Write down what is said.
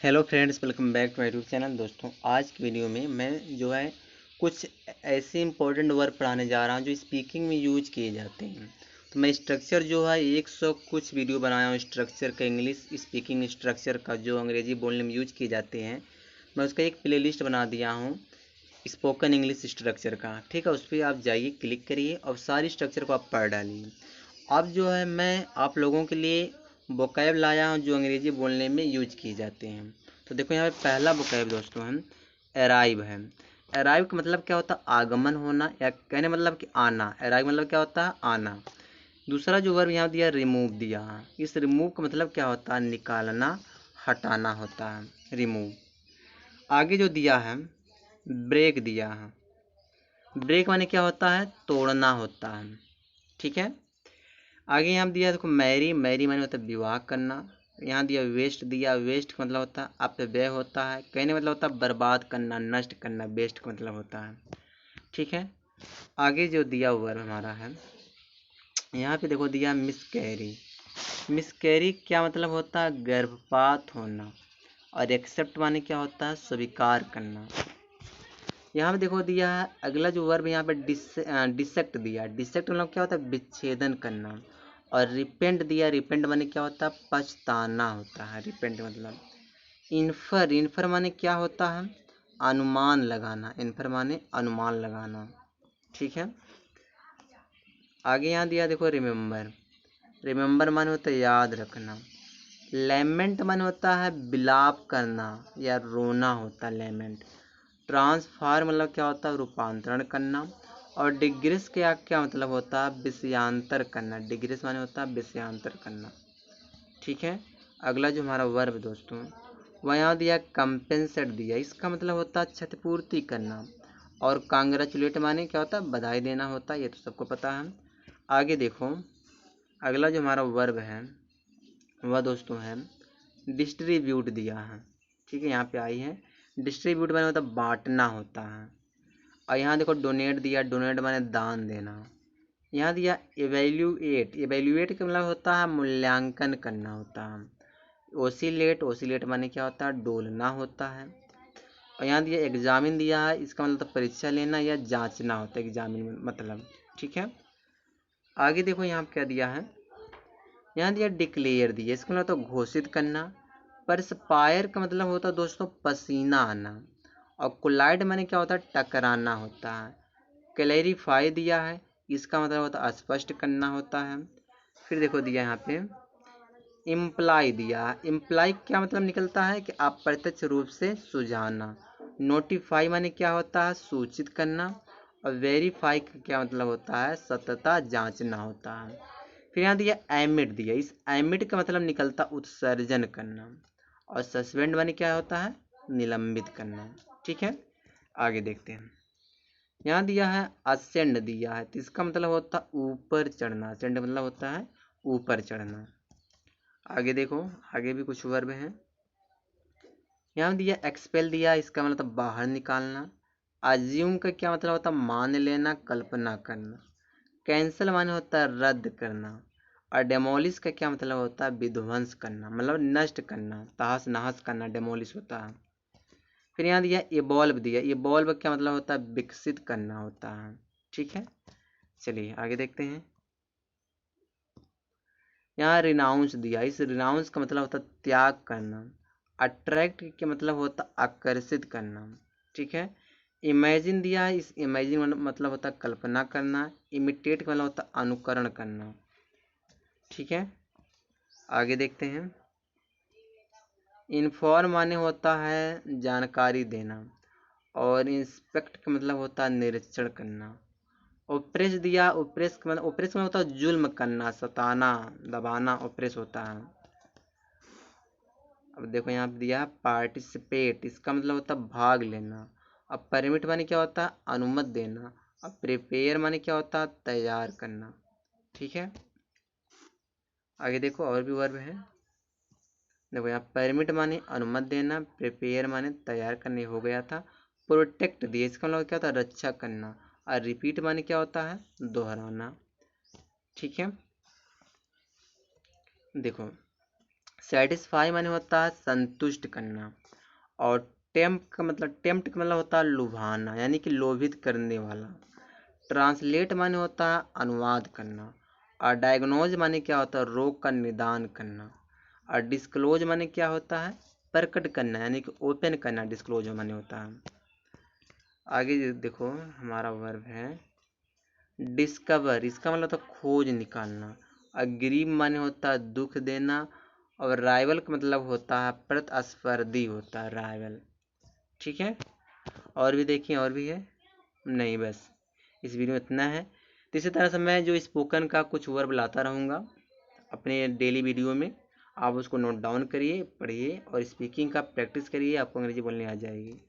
Hello friends, welcome back to my YouTube channel. दोस्तों, आज की वीडियो में मैं जो है कुछ ऐसे इंपॉर्टेंट वर्ड पढ़ाने जा रहा हूं जो स्पीकिंग में यूज किए जाते हैं। तो मैं स्ट्रक्चर जो है 100 कुछ वीडियो बनाया हूं स्ट्रक्चर का, इंग्लिश स्पीकिंग स्ट्रक्चर का जो अंग्रेजी बोलने में यूज किए जाते हैं। मैं उसका एक प्लेलिस्ट बना दिया हूँ स्पोकन इंग्लिश स्ट्रक्चर का। ठीक है, उस पर आप जाइए, क्लिक करिए और सारी स्ट्रक्चर को आप पढ़ डालिए। अब जो है मैं आप लोगों के लिए वोकैब लाया हूँ जो अंग्रेजी बोलने में यूज किए जाते हैं। तो देखो यहाँ पे पहला वोकैब दोस्तों है अराइव है। अराइव का मतलब क्या होता है? आगमन होना, या कहने मतलब कि आना। अराइव मतलब क्या होता है? आना। दूसरा जो वर्ब यहाँ दिया रिमूव दिया है। इस रिमूव का मतलब क्या होता है? निकालना, हटाना होता है रिमूव। आगे जो दिया है ब्रेक दिया है। ब्रेक माने क्या होता है? तोड़ना होता है। ठीक है। आगे यहाँ दिया देखो मैरी। मैरी माने होता है विवाह करना। यहाँ दिया वेस्ट दिया। वेस्ट का मतलब होता है अपव्यय होता है। कहने मतलब होता है बर्बाद करना, नष्ट करना। वेस्ट का मतलब होता है। ठीक है। आगे जो दिया वर्ब हमारा है, यहाँ पे देखो दिया मिसकैरी। मिसकैरी क्या मतलब होता है? गर्भपात होना। और एक्सेप्ट माने क्या होता है? स्वीकार करना। यहाँ पे देखो दिया है अगला जो वर्ब यहाँ पे डिसेक्ट दिया। डिसेक्ट मतलब क्या होता है? विच्छेदन करना। और रिपेंट दिया। रिपेंट माने क्या होता है? पछताना होता है रिपेंट मतलब। इन्फर। इन्फर माने क्या होता है? अनुमान लगाना। इन्फर माने अनुमान लगाना। ठीक है। आगे यहाँ दिया देखो रिमेम्बर। रिमेम्बर माने होता है याद रखना। लेमेंट माने होता है विलाप करना या रोना होता है लेमेंट। ट्रांसफार मतलब क्या होता है? रूपांतरण करना। और डिग्रेस क्या क्या मतलब होता है? विषयांतर करना। डिग्रेस माने होता है विषयांतर करना। ठीक है। अगला जो हमारा वर्ब दोस्तों, वह यहाँ दिया कंपेंसेट दिया। इसका मतलब होता है क्षतिपूर्ति करना। और कांग्रेचुलेट माने क्या होता है? बधाई देना होता है। ये तो सबको पता है। आगे देखो अगला जो हमारा वर्ब है वह दोस्तों है डिस्ट्रीब्यूट दिया है। ठीक है, यहाँ पे आई है डिस्ट्रीब्यूट माने मतलब बांटना होता है। और यहाँ देखो डोनेट दिया। डोनेट माने दान देना। यहाँ दिया एवेल्यूएट। एवेल्यूएट का मतलब होता है मूल्यांकन करना होता है। ओसिलेट। ओसिलेट माने क्या होता है? डोलना होता है। और यहाँ दिया एग्जामिन दिया है। इसका मतलब परीक्षा लेना या जांचना होता है एग्जामिन मतलब। ठीक है। आगे देखो यहाँ क्या दिया है, यहाँ दिया डिक्लेयर दिया। इसका मतलब तो घोषित करना। परस्पायर का मतलब होता है दोस्तों पसीना आना। और कोलाइड माने क्या होता है? टकराना होता है। क्लैरिफाई दिया है। इसका मतलब होता है स्पष्ट करना होता है। फिर देखो दिया यहाँ पे इम्प्लाई दिया। इम्प्लाई क्या मतलब निकलता है कि अप्रत्यक्ष रूप से सुझाना। नोटिफाई माने क्या होता है? सूचित करना। और वेरीफाई का क्या मतलब होता है? सत्यता जांचना होता है। फिर यहाँ दिया एमिट दिया। इस एमिट का मतलब निकलता उत्सर्जन करना। और सस्पेंड माने क्या होता है? निलंबित करना। ठीक है। आगे देखते हैं। यहाँ दिया है असेंड दिया है। तो इसका मतलब होता है ऊपर चढ़ना। असेंड मतलब होता है ऊपर चढ़ना। आगे देखो आगे भी कुछ वर्ब हैं। यहाँ दिया एक्सपेल दिया। इसका मतलब बाहर निकालना। अज्यूम का क्या मतलब होता है? मान लेना, कल्पना करना। कैंसल माने होता है रद्द करना। और डेमोलिश का क्या मतलब होता है? विध्वंस करना, मतलब नष्ट करना, तहस नहस करना डेमोलिश होता है। फिर यहाँ दिया इवॉल्व दिया। इवॉल्व क्या मतलब होता है? विकसित करना होता है। ठीक है। चलिए आगे देखते हैं। यहाँ रिनाउंस दिया। इस रिनाउंस का मतलब होता है त्याग करना। अट्रैक्ट के मतलब होता है आकर्षित करना। ठीक है। इमेजिन दिया है। इस इमेजिन मतलब होता है कल्पना करना। इमिटेट का मतलब होता है अनुकरण करना। ठीक है। आगे देखते हैं। इन्फॉर्म माने होता है जानकारी देना। और इंस्पेक्ट का मतलब होता है निरीक्षण करना। ओप्रेस दिया। ओप्रेस में होता है जुल्म करना, सताना, दबाना। ओप्रेस होता है। अब देखो यहाँ पे दिया पार्टिसिपेट। इसका मतलब होता है भाग लेना। अब परमिट माने क्या होता है? अनुमति देना। अब प्रिपेयर माने क्या होता है? तैयार करना। ठीक है। आगे देखो और भी वर्ब है। देखो यहाँ परमिट माने अनुमति देना। प्रिपेयर माने तैयार करने हो गया था। प्रोटेक्ट दिया। इसका मतलब क्या होता है? रक्षा करना। और रिपीट माने क्या होता है? दोहराना। ठीक है। देखो सेटिस्फाई माने होता है संतुष्ट करना, और टेम्प्ट का मतलब होता है लुभाना, यानी कि लोभित करने वाला। ट्रांसलेट माने होता है अनुवाद करना, और डायग्नोज माने क्या होता है रोग का निदान करना, और डिस्क्लोज माने क्या होता है प्रकट करना, यानी कि ओपन करना डिस्क्लोज माने होता है। आगे देखो हमारा वर्ब है डिस्कवर, इसका मतलब होता है खोज निकालना। अग्रीव माने होता है दुख देना, और राइवल का मतलब होता है प्रतिस्पर्धी होता है राइवल। ठीक है, और भी देखिए, और भी है नहीं, बस इस वीडियो में इतना है। तो इसी तरह से मैं जो स्पोकन का कुछ वर्ब लाता रहूँगा अपने डेली वीडियो में, आप उसको नोट डाउन करिए, पढ़िए और स्पीकिंग का प्रैक्टिस करिए, आपको अंग्रेजी बोलने आ जाएगी।